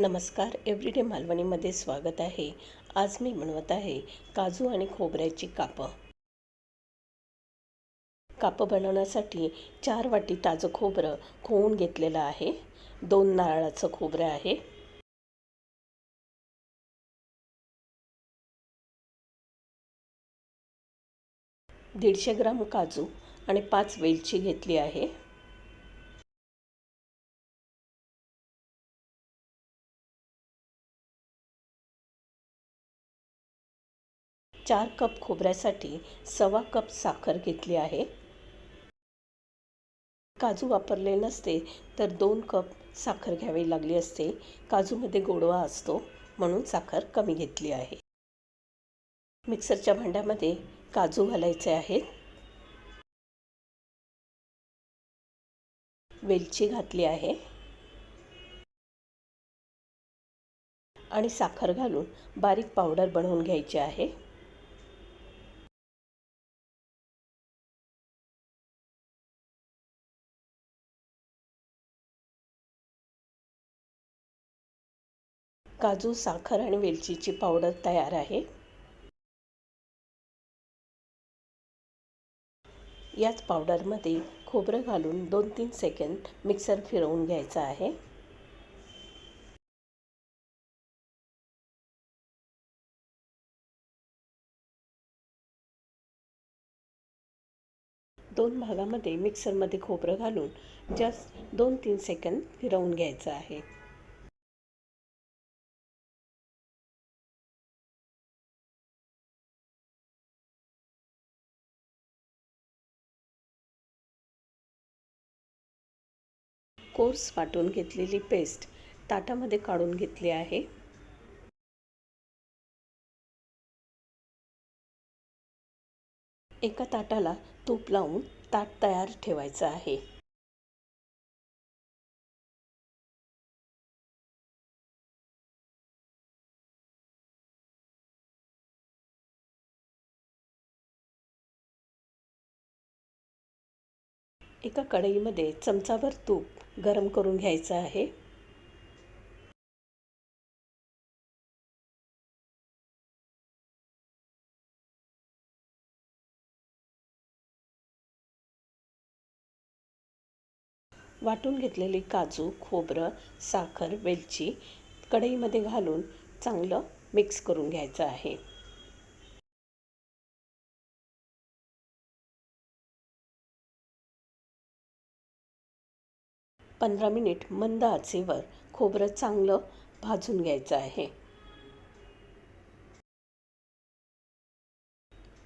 नमस्कार. एव्हरीडे मालवणीमध्ये स्वागत आहे. आज मी बनवत आहे काजू आणि खोबऱ्याची कापं. कापं बनवण्यासाठी 4 वाटी ताजं खोबरं खवून घेतलेलं आहे. 2 नारळाचं खोबरं आहे. 150 ग्राम काजू आणि 5 वेलची घेतली आहे. 4 कप खोबऱ्यासाठी 1/2 कप साखर घेतली आहे. काजू वापरले नसते तर 2 कप साखर घ्यावी लागली असते. काजूमध्ये गोडवा असतो म्हणून साखर कमी घेतली आहे. मिक्सरच्या भांड्यामध्ये काजू घालायचे आहेत. वेलची घातली आहे आणि साखर घालून बारीक पावडर बनवून घ्यायची आहे. काजू, साखर आणि वेलचीची पावडर तयार आहे. याच पावडरमध्ये खोबरं घालून 2-3 सेकंद मिक्सर फिरवून घ्यायचा आहे. दोन भागामध्ये मिक्सरमध्ये खोबरं घालून जस्ट 2-3 सेकंद फिरवून घ्यायचं आहे. कोर्स वाटून घेतलेली पेस्ट ताटामध्ये काढून घेतली आहे. एका ताटाला तूप लावून ताट तयार ठेवायचं आहे. एका कढईमध्ये चमचाभर तूप गरम करून घ्यायचं आहे. वाटून घेतलेली काजू, खोबरं, साखर, वेलची कढईमध्ये घालून चांगलं मिक्स करून घ्यायचं आहे. पंधरा मिनिट मंद आचेवर खोबरं चांगलं भाजून घ्यायचं आहे.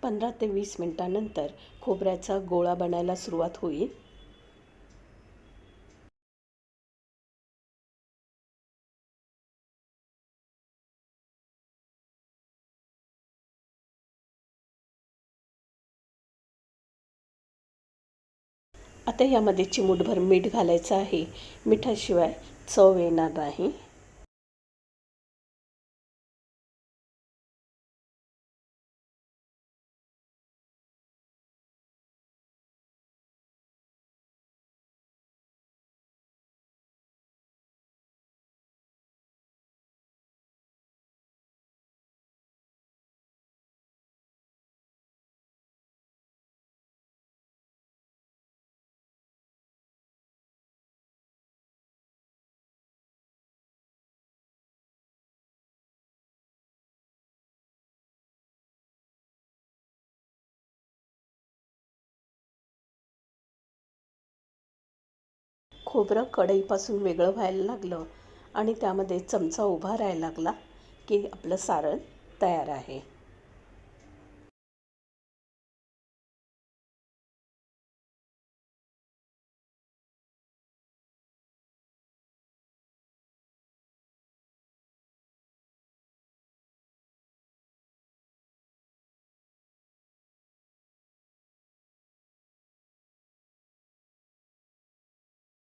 15 ते 20 मिनिटांनंतर खोबऱ्याचा गोळा बनायला सुरुवात होईल. आता यामध्ये चिमूटभर मीठ घालायचं आहे. मिठाशिवाय चव येणार नाही. खोबरं कढईपासून वेगळं व्हायला लागलं आणि त्यामध्ये चमचा उभा राहायला लागला की आपलं सारण तयार आहे.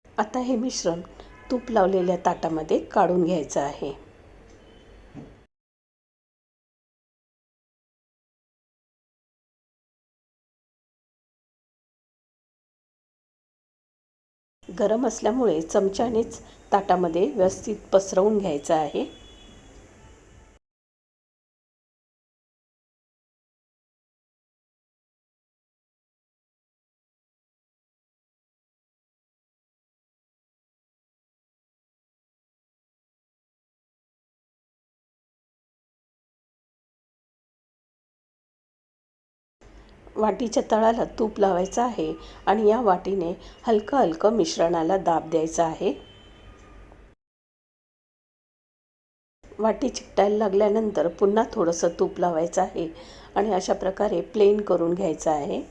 आता हे मिश्रण तूप लावलेल्या ताटामध्ये काढून घ्यायचं आहे. गरम असल्यामुळे चमच्यानेच ताटामध्ये व्यवस्थित पसरवून घ्यायचं आहे. वाटीच्या तळाला तूप लावायचं आहे आणि या वाटीने हलकं हलकं मिश्रणाला दाब द्यायचा आहे. वाटी चिकटायला लागल्यानंतर पुन्हा थोडंसं तूप लावायचं आहे आणि अशा प्रकारे प्लेन करून घ्यायचं आहे.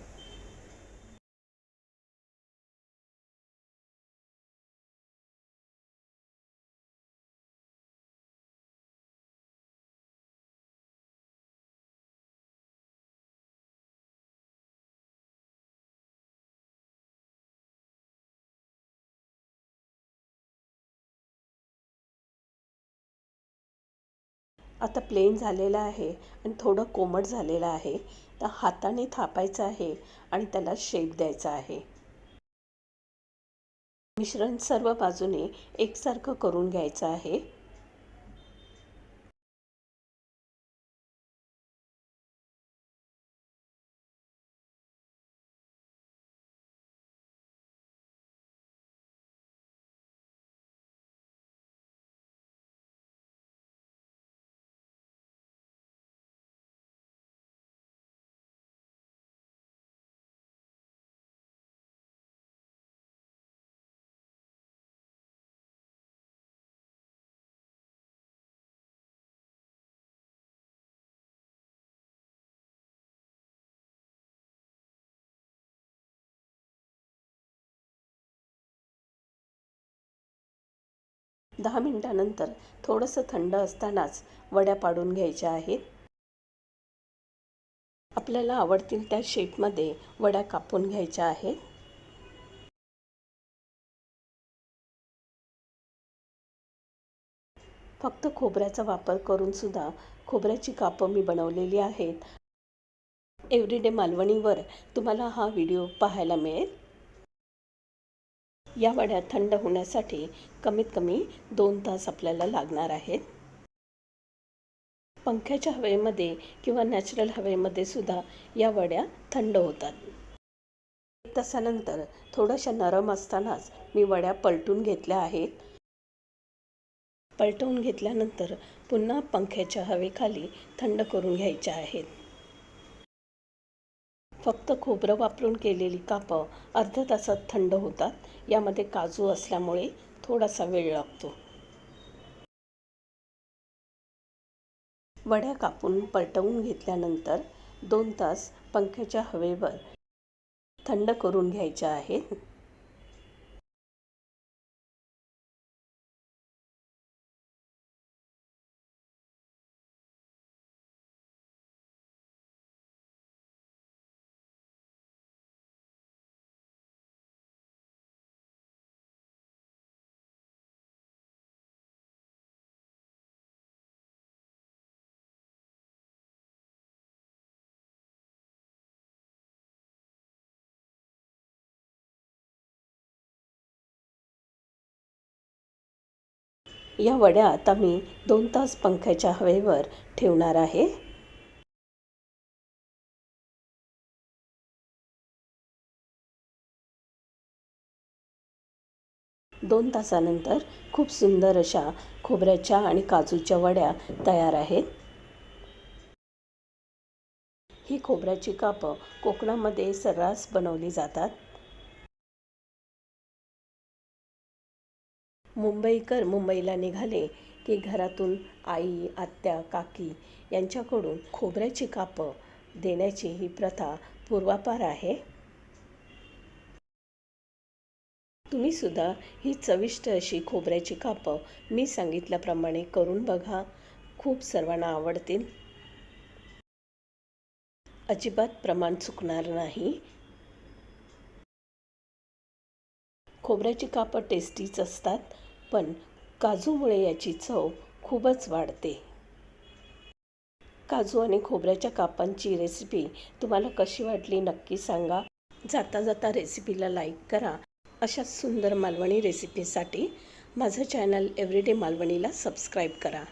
आता प्लेन झालेलं आहे आणि थोडं कोमट झालेलं आहे, तर हाताने थापायचं आहे आणि त्याला शेप द्यायचा आहे. मिश्रण सर्व बाजूने एकसारखं करून घ्यायचं आहे. दहा मिनिटानंतर थोडंसं थंड असतानाच वड्या पाडून घ्यायच्या आहेत. आपल्याला आवडतील त्या शेपमध्ये वड्या कापून घ्यायच्या आहेत. फक्त खोबऱ्याचा वापर करून सुद्धा खोबऱ्याची कापं मी बनवलेली आहेत. एव्हरीडे मालवणीवर तुम्हाला हा व्हिडिओ पाहायला मिळेल. या वड्या थंड होण्यासाठी कमीत कमी 2 तास आपल्याला लागणार आहेत. पंख्याच्या हवेमध्ये किंवा नॅचरल हवेमध्ये सुद्धा या वड्या थंड होतात. 1 तासानंतर थोड्याशा नरम असतानाच मी वड्या पलटून घेतल्या आहेत. पलटवून घेतल्यानंतर पुन्हा पंख्याच्या हवेखाली थंड करून घ्यायच्या आहेत. फक्त खोबरं वापरून केलेली कापं अर्ध्या तासात थंड होतात. यामध्ये काजू असल्यामुळे थोडासा वेळ लागतो. वड्या कापून पलटवून घेतल्यानंतर 2 तास पंख्याच्या हवेवर थंड करून घ्यायच्या आहेत. या वड्या आता मी 2 तास पंख्याच्या हवेवर ठेवणार आहे. दोन तासानंतर खूप सुंदर अशा खोबऱ्याच्या आणि काजूच्या वड्या तयार आहेत. ही खोबऱ्याची कापं कोकणामध्ये सर्रास बनवली जातात. मुंबईकर मुंबईला निघाले की घरातून आई, आत्या, काकी यांच्याकडून खोबऱ्याची कापं देण्याची ही प्रथा पूर्वापार आहे. तुम्ही सुद्धा ही चविष्ट अशी खोबऱ्याची कापं मी सांगितल्याप्रमाणे करून बघा. खूप सर्वांना आवडतील. अजिबात प्रमाण चुकणार नाही. खोबऱ्याची कापं टेस्टीच असतात, पण काजूमुळे याची चव खूपच वाढते. काजू आणि खोबऱ्याच्या कापांची रेसिपी तुम्हाला कशी वाटली नक्की सांगा. जाता जाता रेसिपीला लाईक करा अशा सुंदर मालवणी रेसिपीसाठी माझं चॅनल एव्हरीडे मालवणीला सबस्क्राईब करा.